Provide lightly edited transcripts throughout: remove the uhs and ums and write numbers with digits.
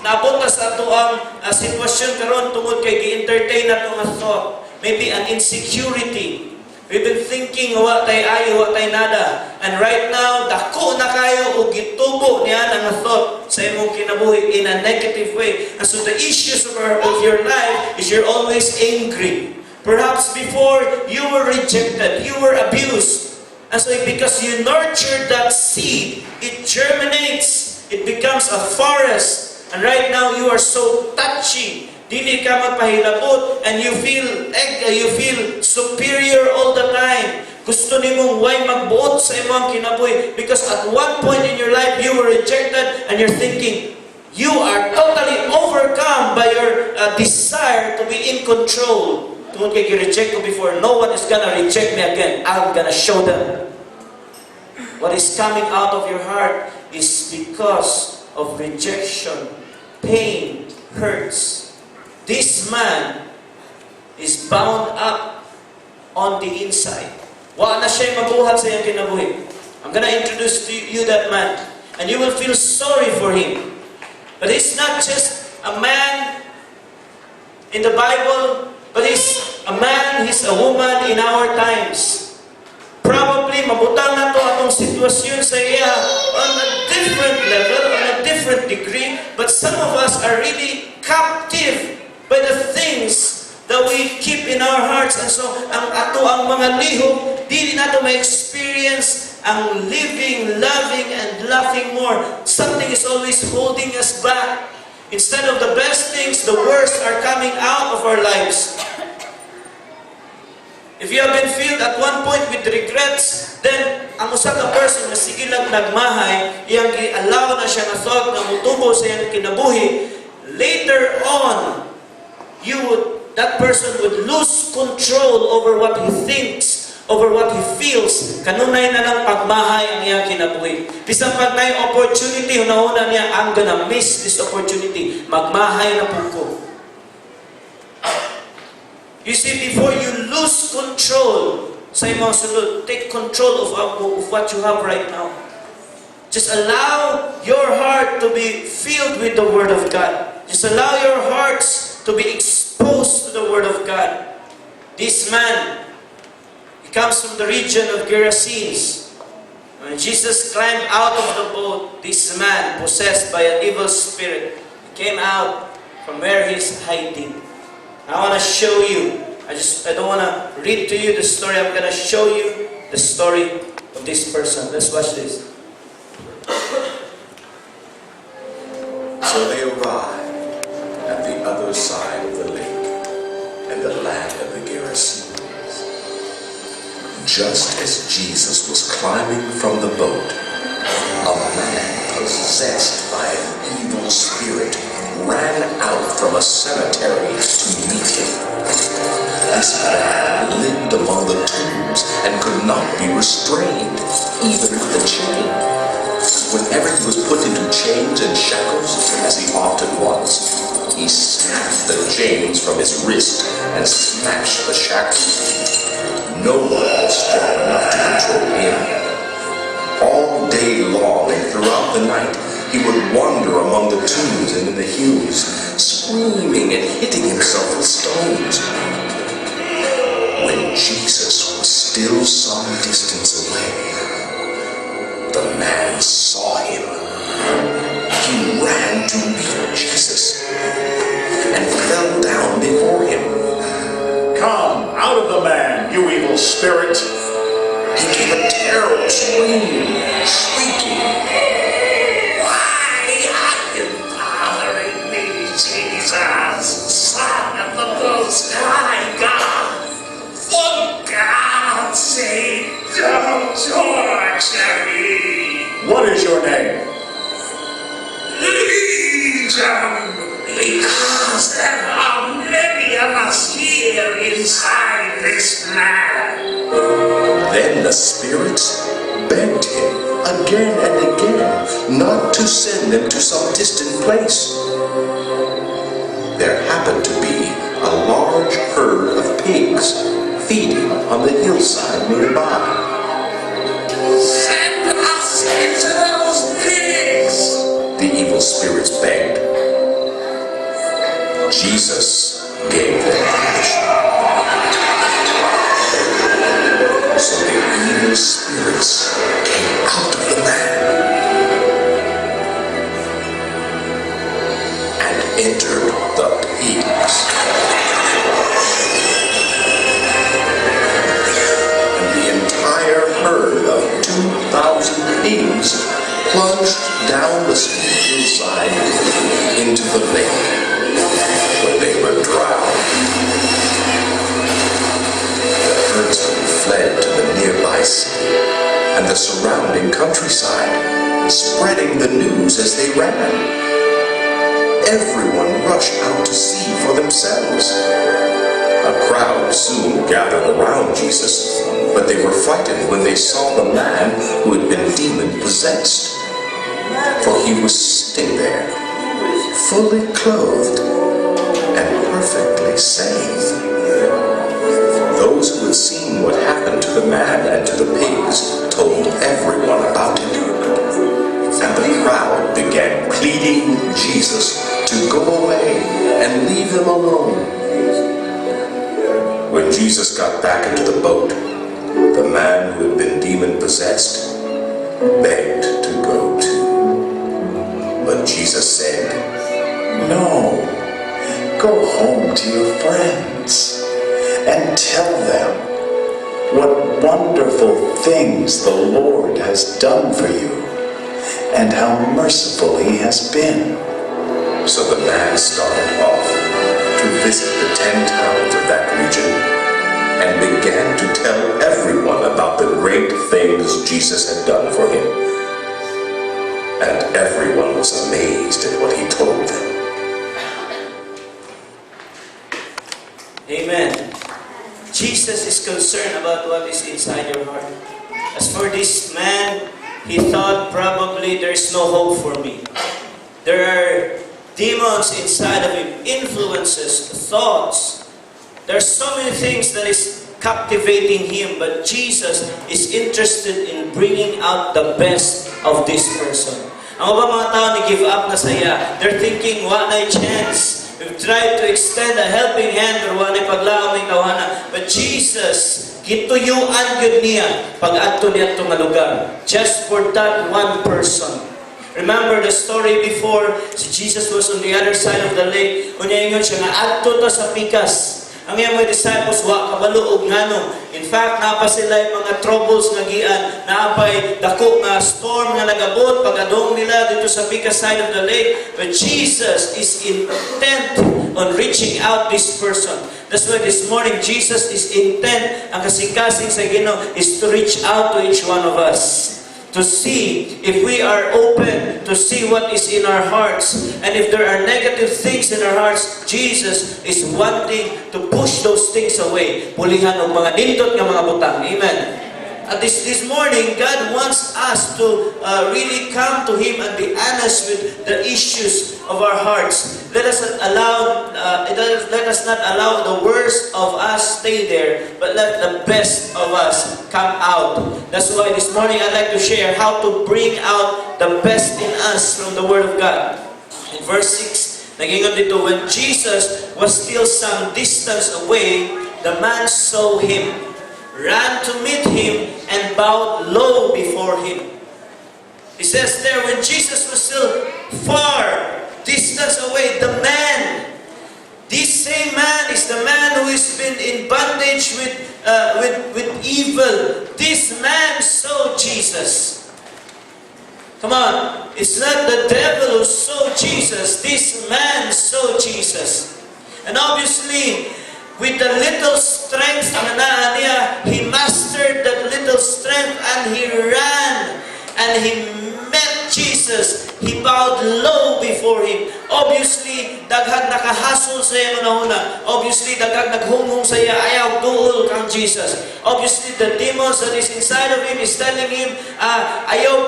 naabot na sa ato ang sitwasyon karon tungod kay gi-entertain nato nga thought. Maybe an insecurity. We've been thinking, wa tay ayo, wa tay nada. And right now, dako na kayo o gitubo niya ang thought sa imong kinabuhi in a negative way. And so the issues of your life is you're always angry. Perhaps before, you were rejected, you were abused. And so because you nurtured that seed, it germinates, it becomes a forest. And right now, you are so touchy. Dili ka magpahilabot and you feel superior all the time. Gusto nimong way magbuot sa imong kinabuhi because at one point in your life you were rejected and you're thinking you are totally overcome by your desire to be in control. Tungod kay gi-reject ko before, no one is gonna reject me again. I'm gonna show them. What is coming out of your heart is because of rejection, pain, hurts. This man is bound up on the inside. Wa na siya mabuhat sa iyang kinabuhi. I'm gonna introduce to you that man. And you will feel sorry for him. But he's not just a man in the Bible, but he's a man, he's a woman in our times. Probably mabutang na to atong sitwasyon sa iya on a different level, on a different degree. But some of us are really captive by the things that we keep in our hearts. And so, ang ato ang mga lihok, di nato ma-experience ang living, loving, and laughing more. Something is always holding us back. Instead of the best things, the worst are coming out of our lives. If you have been filled at one point with regrets, then ang usa ka person na sige lang nagmahay, iyang gi-allow na siya na thought na mutubo sa iyang kinabuhi, later on, that person would lose control over what he thinks, over what he feels. Kanunay na lang pagmahay ang iyang kinabuhi. Bisan pag may opportunity, hunahuna niya, I'm gonna miss this opportunity. Magmahay na po ko. You see, before you lose control sa imong sulod, take control of what you have right now. Just allow your heart to be filled with the Word of God. Just allow your hearts to be exposed to the Word of God. This man, he comes from the region of Gerasenes. When Jesus climbed out of the boat, this man, possessed by an evil spirit, came out from where he's hiding. I want to show you. I don't want to read to you the story. I'm going to show you the story of this person. Let's watch this. So they arrived at the other side of the lake, and the land of the Gerasenes. Just as Jesus was climbing from the boat, a man possessed by an evil spirit ran out from a cemetery to meet him. This man lived among the tombs and could not be restrained, even with a chain. Whenever he was put into chains and shackles, as he often was, he snapped the chains from his wrist and smashed the shackles. No one was strong enough to control him. All day long and throughout the night, he would wander among the tombs and in the hills, screaming and hitting himself with stones. When Jesus was still some distance away, the man saw him. He ran to meet Jesus and fell down before him. Come out of the man, you evil spirit! He gave a terrible scream, shrieking, Why are you bothering me, Jesus, Son of the Most High God? For God's sake, don't torture me! What is your name? Legion, because there are many of us here inside this man. Then the spirits begged him again and again not to send them to some distant place. There happened to be a large herd of pigs feeding on the hillside nearby. Send us into those pigs. The evil spirits begged. Jesus gave them permission. So the evil spirits came out of the man and entered the pigs. And the entire herd of 2,000 pigs plunged down the steep hillside into the lake, where they were drowned. The herdsmen fled to the nearby city and the surrounding countryside, spreading the news as they ran. Everyone rushed out to see for themselves. A crowd soon gathered around Jesus, but they were frightened when they saw the man who had been demon-possessed. For he was sitting there, fully clothed and perfectly safe. Those who had seen what happened to the man and to the pigs told everyone about it. And the crowd began pleading Jesus to go away and leave them alone. When Jesus got back into the boat, the man who had been demon-possessed begged to go too. But Jesus said, No, go home to your friends and tell them what wonderful things the Lord has done for you and how merciful he has been. So the man started off to visit the 10 towns of that region and began to tell everyone about the great things Jesus had done for him. And everyone was amazed at what he told them. Amen. Jesus is concerned about what is inside your heart. As for this man, he thought probably there's no hope for me. There are demons inside of him, influences, thoughts. There are so many things that is captivating him, but Jesus is interested in bringing out the best of this person. Ang mga tao ni give up na saya. They're thinking, wa na chance. We've tried to extend a helping hand or wa na paglaom ng tawanan. But Jesus, gituyuan yun niya pag-adto niya itong lugar. Just for that one person. Remember the story before, si Jesus was on the other side of the lake. Unyaingon siya nga, adto to sa pikas. Ang iyang mga disciples, wa kabalo og ngano. In fact, napa sila yung mga troubles nga gian, naapay dako nga storm nga nagabot, pag-adong nila dito sa pikas side of the lake. But Jesus is intent on reaching out this person. That's why this morning, Jesus is intent, ang kasing-kasing sa Ginoo is to reach out to each one of us. To see if we are open to see what is in our hearts. And if there are negative things in our hearts, Jesus is wanting to push those things away. Pulihan ng mga nindot nga mga butang. Amen. At this morning, God wants us to really come to Him and be honest with the issues of our hearts. Let us not allow the worst of us stay there, but let the best of us come out. That's why this morning I'd like to share how to bring out the best in us from the Word of God. In verse 6, nagingon dito, when Jesus was still some distance away, the man saw him, ran to meet him, and bowed low before him. He says there, when Jesus was still far distance away, the man, this same man is the man who has been in bondage with evil. This man saw Jesus. Come on, it's not the devil who saw Jesus. This man saw Jesus. And obviously, with the little strength na naa niya, he mastered that little strength and he ran and he met Jesus. He bowed low before him. Obviously, daghang nakahasol sa iya una. Obviously, daghang naghumong sa iya, ayaw duol kang Jesus. Obviously, the demons that is inside of him is telling him, ayaw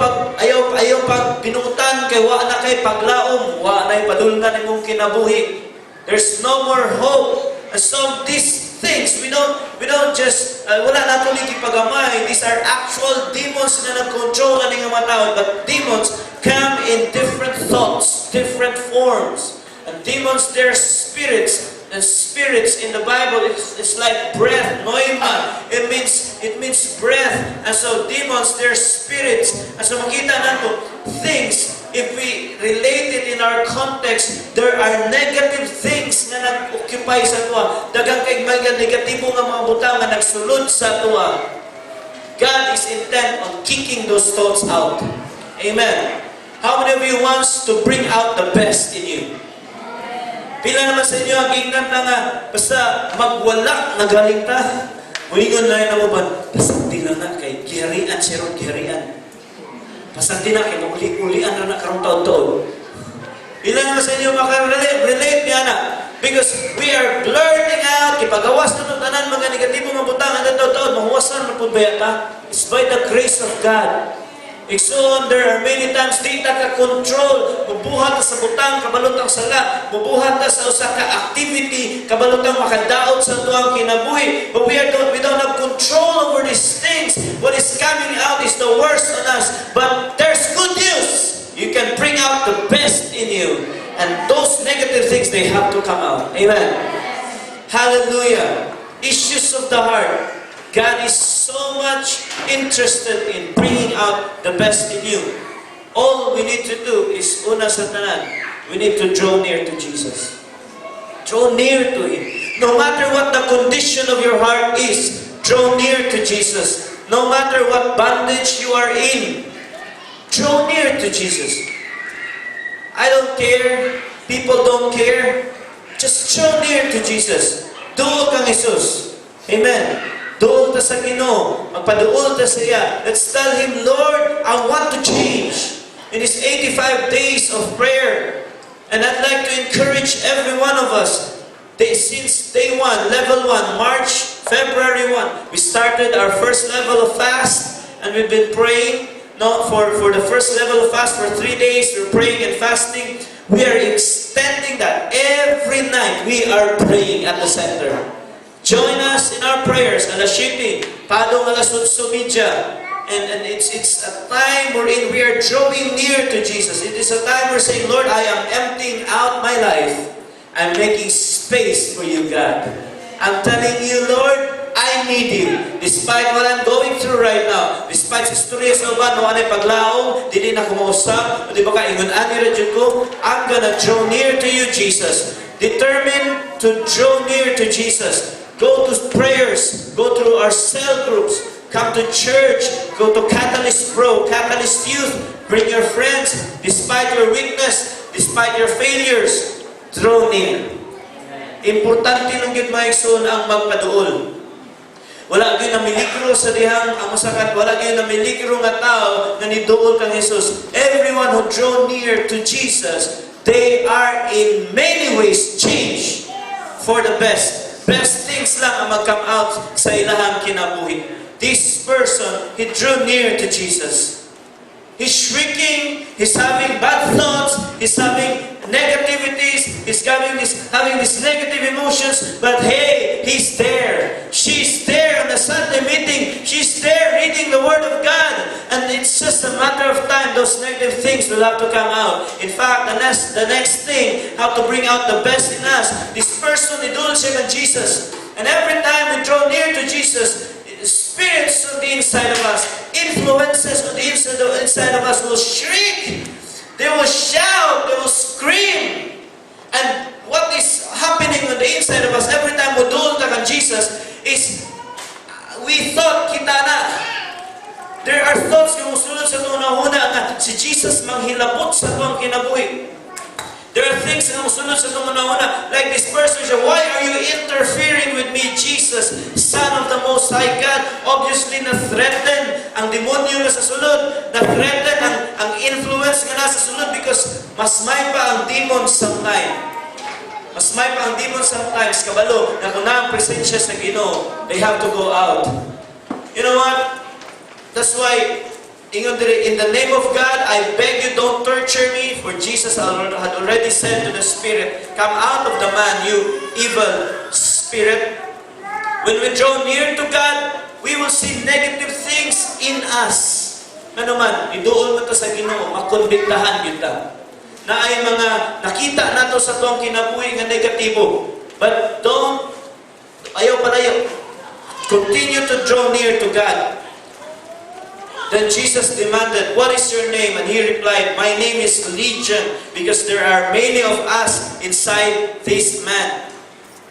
pag binutan kay wa na kay paglaom, wa na padulngan imong kinabuhi. There's no more hope. And so these things, we don't just, wala nato ligi pagamay. These are actual demons na nag-control na mga tao. But demons come in different thoughts, different forms. And demons, they're spirits in the Bible is like breath, noima. It means breath. And so demons, they're spirits. And so makita nato things, if we relate it in our context, there are negative things na nag-occupy sa tuwa. Dagang kay mga negatibo nga mga butang nga nagsulod sa tuwa. God is intent on kicking those thoughts out. Amen. How many of you wants to bring out the best in you? Pila naman sa inyo ang ingnan na nga, basta magwala na galing ta. Muingon na yun ako ba, pasanti na na kay kiharian, sirong kiharian. Pasanti na kay mauli-ulian na karong taon-taon. Pila naman sa inyo makarelate niya na. Because we are blurting out, ipagawas na itong tanan, mga negatibo mabutangan na taon-taon, mahuwasan na po ba yata? It's by the grace of God. Iksoon, there are many times di ta ka-control, mubuhat ta sa butang, kabalutang sala, mubuhat ta sa usa ka activity, kabalutang makadaot sa tuwang kinabuhi. But we don't have control over these things. What is coming out is the worst on us. But there's good news. You can bring out the best in you. And those negative things, they have to come out. Amen. Hallelujah. Issues of the heart. God is so much interested in bringing out the best in you. All we need to do is, una sa tanan, we need to draw near to Jesus. Draw near to Him. No matter what the condition of your heart is, draw near to Jesus. No matter what bondage you are in, draw near to Jesus. I don't care. People don't care. Just draw near to Jesus. Duol kang Jesus. Amen. Duol ta sa Ginoo, magpaduol ta sa iya. Let's tell Him, Lord, I want to change. In these 85 days of prayer, and I'd like to encourage every one of us, since day 1, level 1, March, February 1, we started our first level of fast, and we've been praying for the first level of fast for 3 days. We're praying and fasting. We are extending that. Every night, we are praying at the center. Join us in our prayers. Alas 7, padong alas 8 media. And it's a time wherein we are drawing near to Jesus. It is a time we're saying, Lord, I am emptying out my life. I'm making space for you, God. I'm telling you, Lord, I need you. Despite what I'm going through right now, despite sa istorya sa uban, no anay paglaong, di na kumausap, o di ba kaingon-ani rin ko, I'm gonna draw near to you, Jesus. Determined to draw near to Jesus. Go to prayers, go through our cell groups, come to church, go to Catalyst Pro, Catalyst Youth, bring your friends, despite your weakness, despite your failures, draw near. Importante lang yun mga igsoon ang magpaduol. Wala yun na milikro sa dihang ang masakat, wala yun na milikro nga tao na niduol kang Jesus. Everyone who draw near to Jesus, they are in many ways changed for the best. Best things lang ang mag-come out sa ilahang kinabuhi. This person, he drew near to Jesus. He's shrieking, he's having bad thoughts, he's having negativities, he's having these negative emotions, but hey, he's there. She's there on the Sunday meeting. She's there reading the Word of God. And it's just a matter of time, those negative things will have to come out. In fact, the next thing, how to bring out the best in us, this person, idol siya ng Jesus. And every time we draw near to Jesus, spirits on the inside of us, influences on the inside of us will shriek. They will shout, they will scream. And what is happening on the inside of us every time we do kang Jesus is we thought kita na. There are thoughts yung musulod sa tunahuna nga si Jesus manghilabot sa tuwang kinabuhi. There are things na musulod sa tunahuna like this person siya, why are you interfering with me, Jesus, Son of the Most High God? Obviously na-threaten ang demonyo na sa sulod, na-threaten ang influence nga nasa sulod because mas may pa ang demon sometimes. Mas may pa ang demon sometimes, kabalo, na kung na ang presensya sa Ginoo, they have to go out. You know what? That's why, in the name of God, I beg you don't torture me, for Jesus had already said to the spirit, come out of the man, you evil spirit. When we draw near to God, we will see negative things in us. Ano man, iduol mo to sa Ginoo, makonbiktahan kita. na ay mga nakita nato sa tuwang kinabuhi nga negatibo. But ayaw palayo. Continue to draw near to God. Then Jesus demanded, "What is your name?" And he replied, "My name is Legion, because there are many of us inside this man."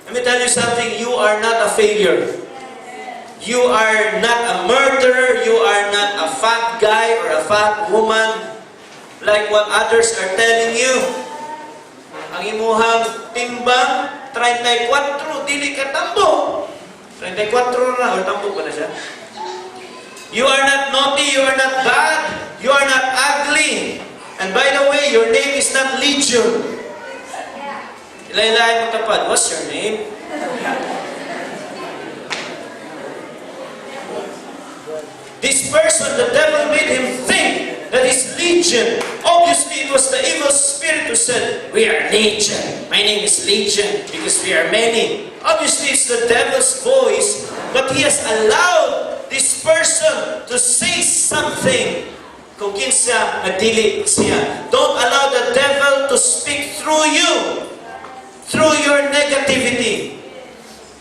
Let me tell you something, you are not a failure. You are not a murderer, you are not a fat guy or a fat woman, like what others are telling you. Ang imuhang timbang, 34, dili ka tambo. 34 na, o tambo pa na siya. You are not naughty, you are not bad, you are not ugly. And by the way, your name is not Legion. Ilay-ilay mo tapad, what's your name? This person, the devil made him think that he's Legion. Obviously, it was the evil spirit who said, "We are Legion. My name is Legion because we are many." Obviously, it's the devil's voice, but he has allowed this person to say something kung kinsa nadili siya. Don't allow the devil to speak through you, through your negativity.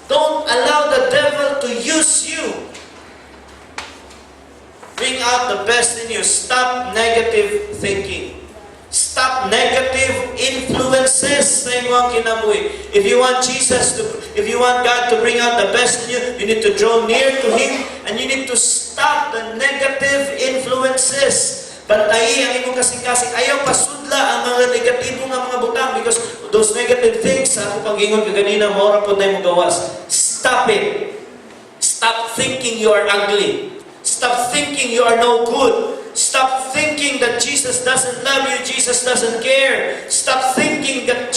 Don't allow the devil to use you. Bring out the best in you. Stop negative thinking. Stop negative influences sa inyong kinabuhi. If you want God to bring out the best in you, you need to draw near to Him and you need to stop the negative influences. Bantayi ang imong kasing-kasing. Ayaw pasudla ang mga negatibo nga mga butang because those negative things, ako pag-ingon ka ganina, maura po na yung gawas. Stop it. Stop thinking you are ugly. Stop thinking you are no good. Stop thinking that Jesus doesn't love you, Jesus doesn't care. Stop thinking that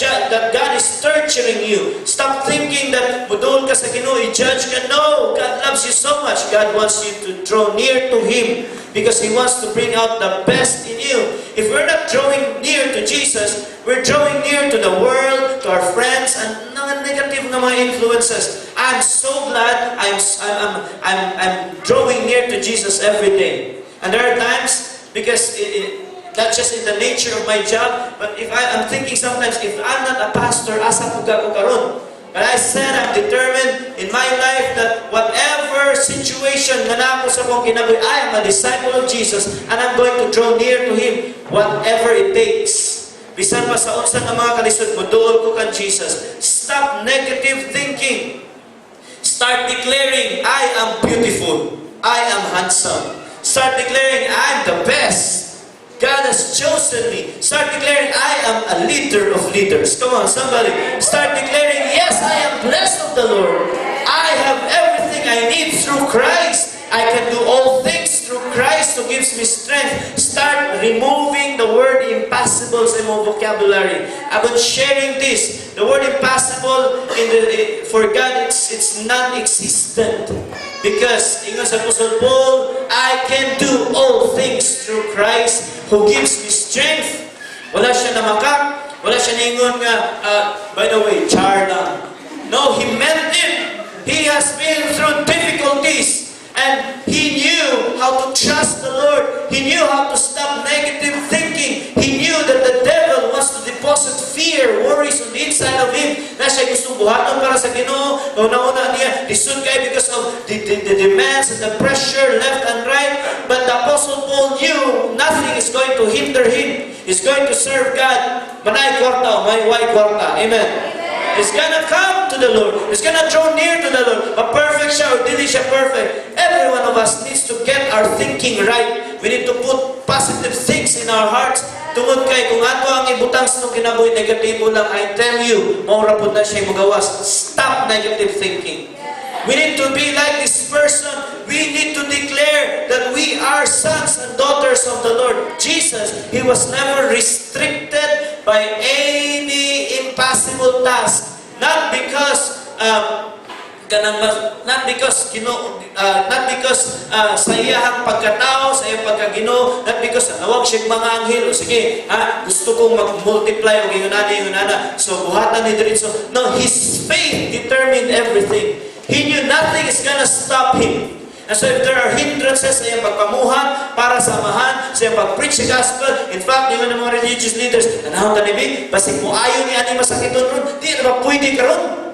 God is torturing you. Stop thinking that mudol ka sa Ginoo, i-judge ka. No, God loves you so much. God wants you to draw near to Him because He wants to bring out the best in you. If we're not drawing near to Jesus, we're drawing near to the world, to our friends, and negative na mga influences. I'm so glad I'm drawing near to Jesus every day. And there are times, because not just in the nature of my job, but if I'm thinking sometimes, if I'm not a pastor, asa po ka ko karon? But I said, I'm determined in my life that whatever situation na nako sa kong kinabuhi, I am a disciple of Jesus and I'm going to draw near to Him, whatever it takes. Bisan pa sa unsa nga mga kalisod, muduol ko kan Jesus. Stop negative thinking. Start declaring, I am beautiful. I am handsome. Start declaring, I'm the best. God has chosen me. Start declaring, I am a leader of leaders. Come on, somebody. Start declaring, yes, I am blessed of the Lord. I have everything I need through Christ. I can do all things through Christ who gives me strength. Start removing the word impossible sa imong vocabulary. I've been sharing this. The word impossible for God, it's non-existent. Because, ingon sa Apostle Paul, I can do all things through Christ who gives me strength. Wala siya namakak. Wala siya ningon nga, by the way, char lang. No, he meant it. He has been through difficulties. And he knew how to trust the Lord. He knew how to stop negative thinking. He knew that the devil wants to deposit fear, worries on the inside of him. Na siya gustong buhaton para sa Ginoo. Una-una niya, lisod kayo because of the demands and the pressure left and right. But the Apostle Paul knew nothing is going to hinder him. He's going to serve God. Manay kwarta, may kwarta. Amen. He's gonna come to the Lord. He's gonna draw near to the Lord. A perfect siya or dili siya perfect. Every one of us needs to get our thinking right. We need to put positive things in our hearts. Tungod kay kung ato ang ibutang sa itong kinabuhi negatibo lang, I tell you, maura po na siya magawas. Stop negative thinking. We need to be like this person. We need to declare that we are sons and daughters of the Lord. Jesus, He was never restricted by any impossible task. Not because sa iyang pagkatao, sa iyang pagkagino, not because nawag siya mga anghel, o sige, gusto kong mag-multiply, o yunana, so buhatan ni Diritso. No, his faith determined everything. He knew nothing is gonna stop him. And so if there are hindrances sa iyang pagpamuhat, para samahan, sa iyang pag-preach the gospel, in fact, yung mga religious leaders, nanahon tanibig, basig mo ayaw ni ani masakiton ron, di na ba pwede ka ron?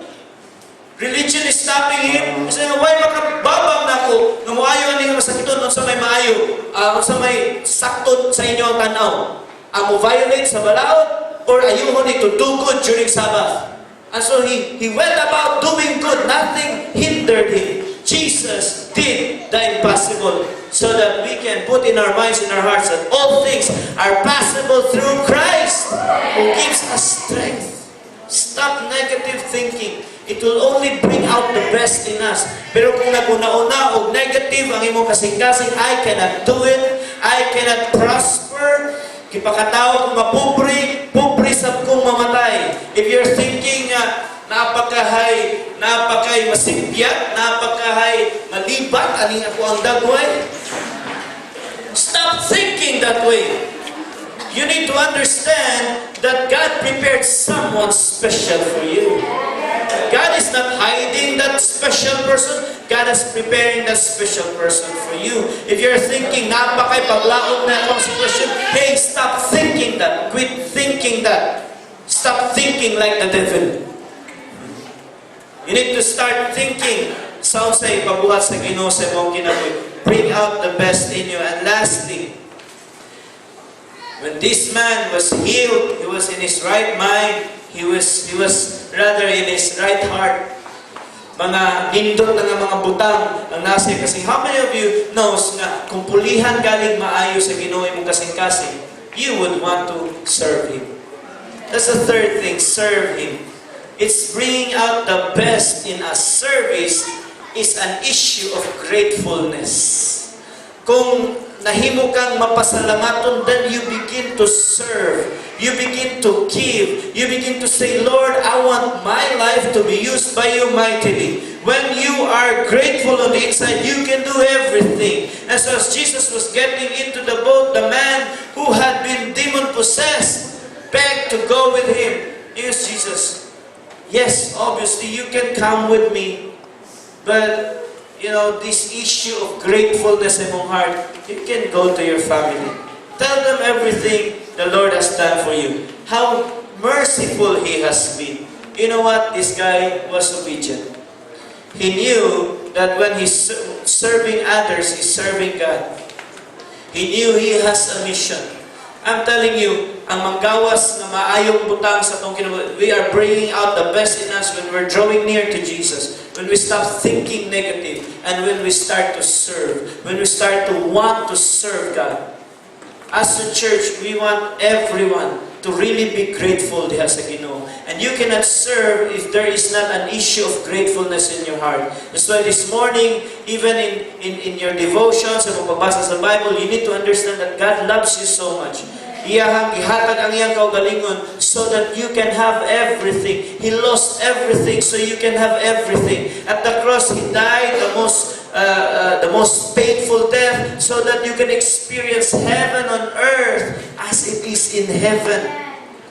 Religion is stopping him. Kasi why makababang na ako, nga mo ayaw ni masakiton, unsa may maayo, unsa may sakton sa inyo ang tanaw. Amo violate sa balaod, or ayuhon ni to do good during Sabbath. And so he went about doing good. Nothing hindered him. Jesus did the impossible so that we can put in our minds, in our hearts, that all things are possible through Christ who gives us strength. Stop negative thinking. It will only bring out the best in us. Pero kung naguna-una o negative ang imong kasing-kasing, I cannot do it, I cannot prosper, kipakatao kung mapobre, pobre sab kong mamatay. If you're thinking napakay masipyat, napakay malibat, aning ako ang dagway, stop thinking that way. You need to understand that God prepared someone special for you. God is not hiding that special person. God is preparing that special person for you. If you're thinking, napakay paglaot na akong sitwasyon, hey, stop thinking that. Quit thinking that. Stop thinking like the devil. You need to start thinking. Sounds like pabuhat sa Ginoo sa imong kinabuhi. Bring out the best in you. And lastly, when this man was healed, he was in his right mind. He was rather in his right heart. Mga nindot na nga mga butang ang nasa. Kasi how many of you knows nga kung pulihan galing maayo sa Ginoo imong kasing-kasing, you would want to serve Him. That's the third thing, serve Him. It's bringing out the best in us. Service is an issue of gratefulness. Kung nahimo kang mapasalamaton, then you begin to serve. You begin to give. You begin to say, Lord, I want my life to be used by you mightily. When you are grateful on the inside, you can do everything. And so as Jesus was getting into the boat, the man who had been demon-possessed begged to go with him. Here's Jesus. Yes, obviously, you can come with me. But this issue of gratefulness in your heart, you can go to your family. Tell them everything the Lord has done for you. How merciful He has been. You know what? This guy was obedient. He knew that when he's serving others, he's serving God. He knew he has a mission. I'm telling you, ang manggawas na maayong butang sa itong kinabuhi, we are bringing out the best in us when we're drawing near to Jesus. When we stop thinking negative, and when we start to serve, when we start to want to serve God. As a church, we want everyone to really be grateful diha sa Ginoo. And you cannot serve if there is not an issue of gratefulness in your heart. That's why this morning, even in your devotions, sa pagbabasa sa Bible, you need to understand that God loves you so much. Iyahang gihatag ang iyang kaugalingon so that you can have everything. He lost everything so you can have everything. At the cross, He died the most painful death so that you can experience heaven on earth as it is in heaven.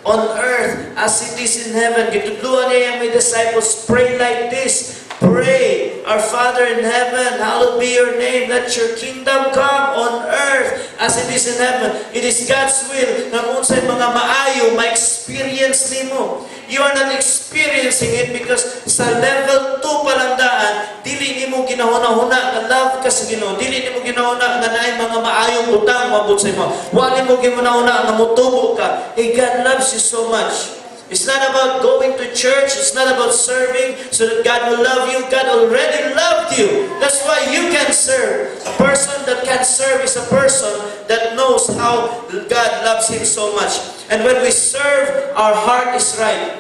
On earth as it is in heaven. Gitudluan niya yung may disciples, pray like this. Pray, our Father in heaven, hallowed be your name. Let your kingdom come on earth as it is in heaven. It is God's will na kung sa'y mga maayo, ma-experience nimo. You are not experiencing it because sa level 2 pa lang daan, dili nimo ginahuna-huna na love ka sa Ginoo. Dili nimo ginahuna na naay mga maayong butang mabot sa imo. Wala mo ginahuna na mutubo ka. Hey, God loves you so much. It's not about going to church. It's not about serving so that God will love you. God already loved you. That's why you can serve. A person that can serve is a person that knows how God loves him so much. And when we serve, our heart is right.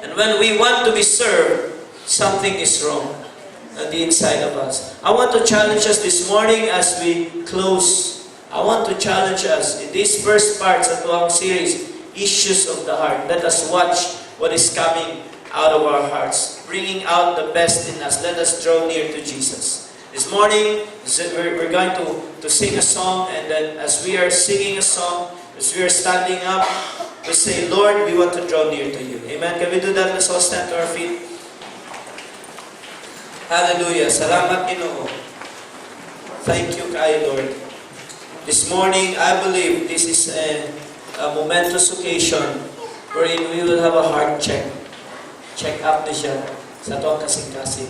And when we want to be served, something is wrong on the inside of us. I want to challenge us this morning as we close. I want to challenge us in these first parts of our series, Issues of the Heart. Let us watch what is coming out of our hearts, bringing out the best in us. Let us draw near to Jesus. This morning, we're going to sing a song, and then as we are singing a song, as we are standing up, we say, Lord, we want to draw near to you. Amen. Can we do that? Let's all stand to our feet. Hallelujah. Salamat, Ginoo. Thank you, kay Lord. This morning, I believe this is a momentous occasion wherein we will have a heart check. Check up na siya sa itong kasing-kasing.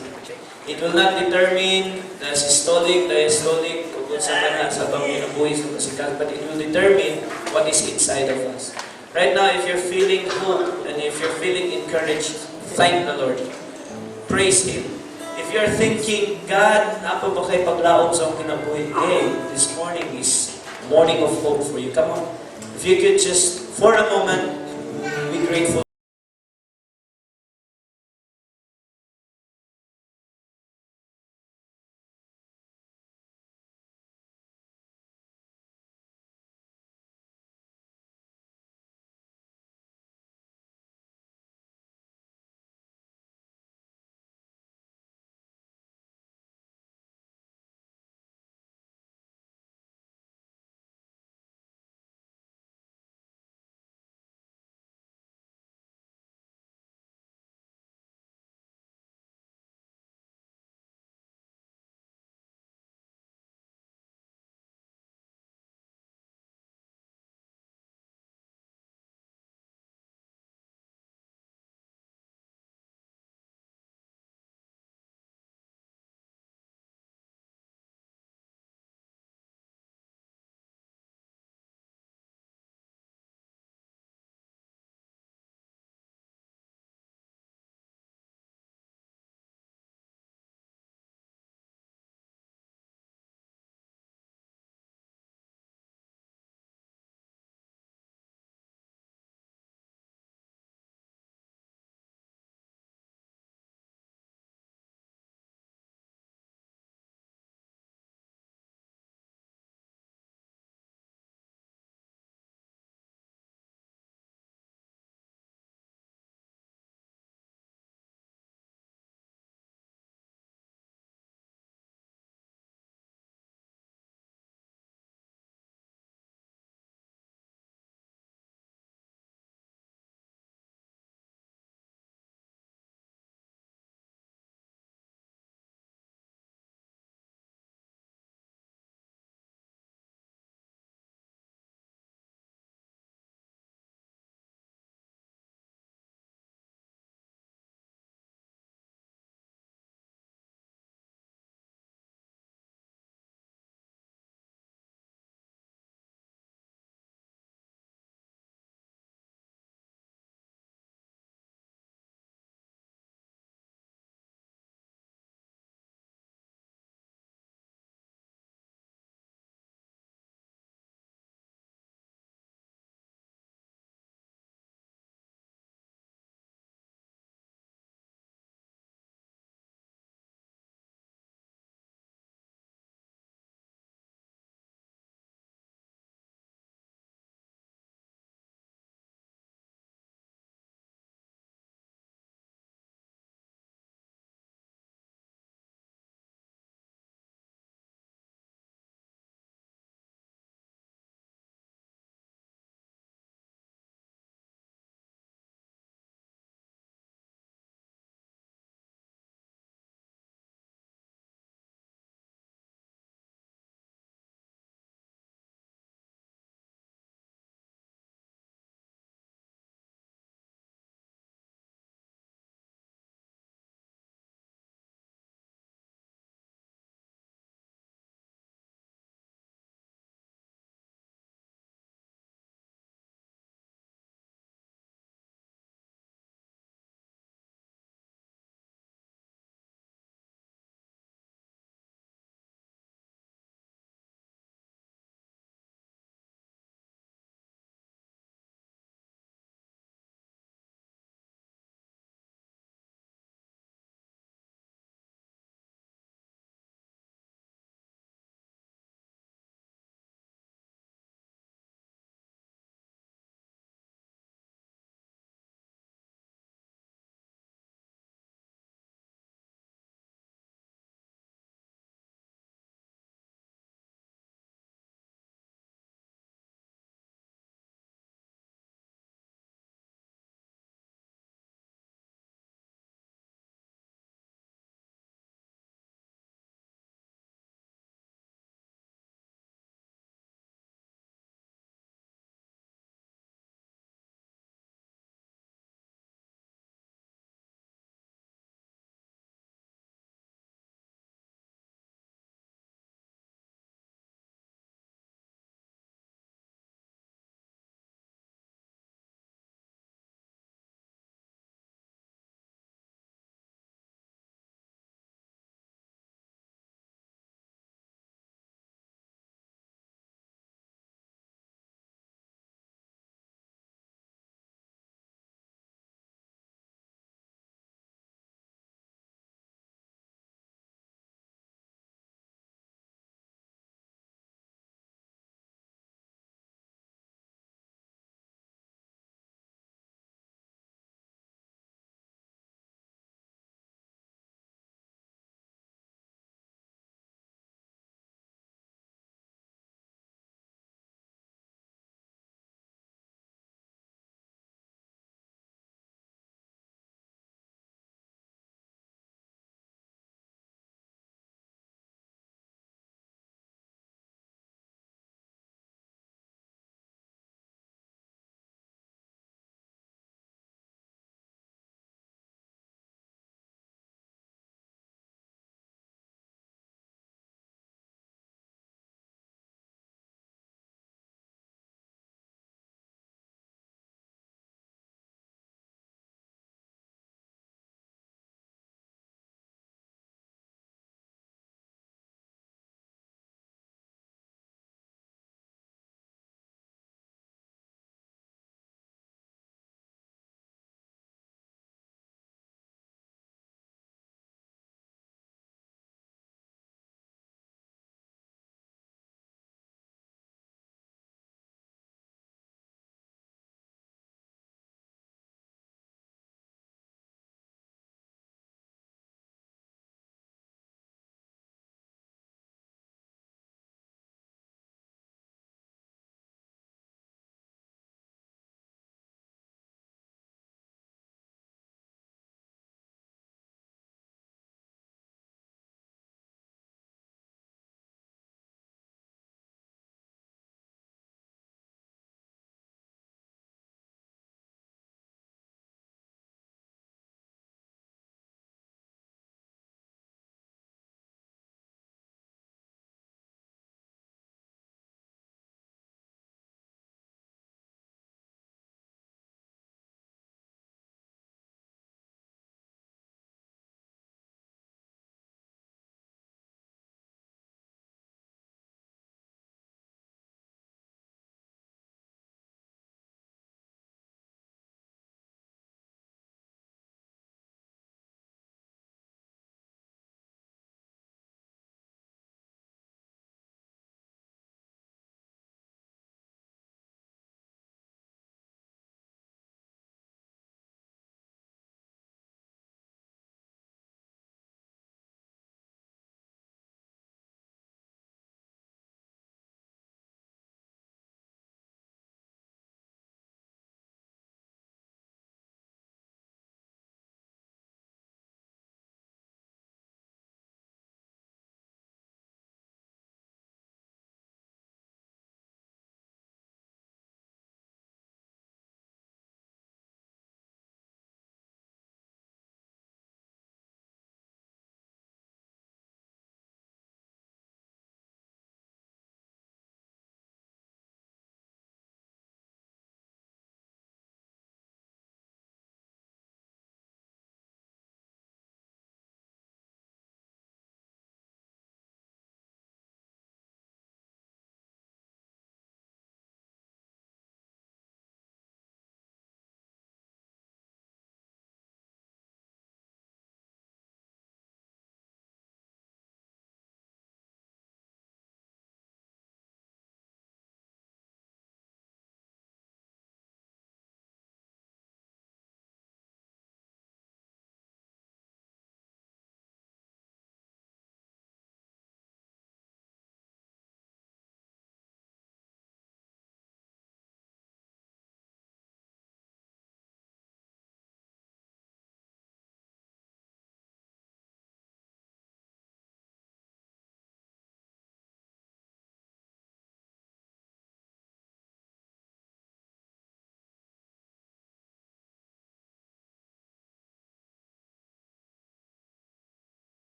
It will not determine the systolic, diastolic, o kung saan na sa itong inabuhi sa kasing-kasing, but it will determine what is inside of us. Right now, if you're feeling hope and if you're feeling encouraged, thank the Lord. Praise Him. If you're thinking, God, apa ba kayo paglaom sa akong kinabuhi? Hey, this morning is morning of hope for you. Come on. If you could just, for a moment, be grateful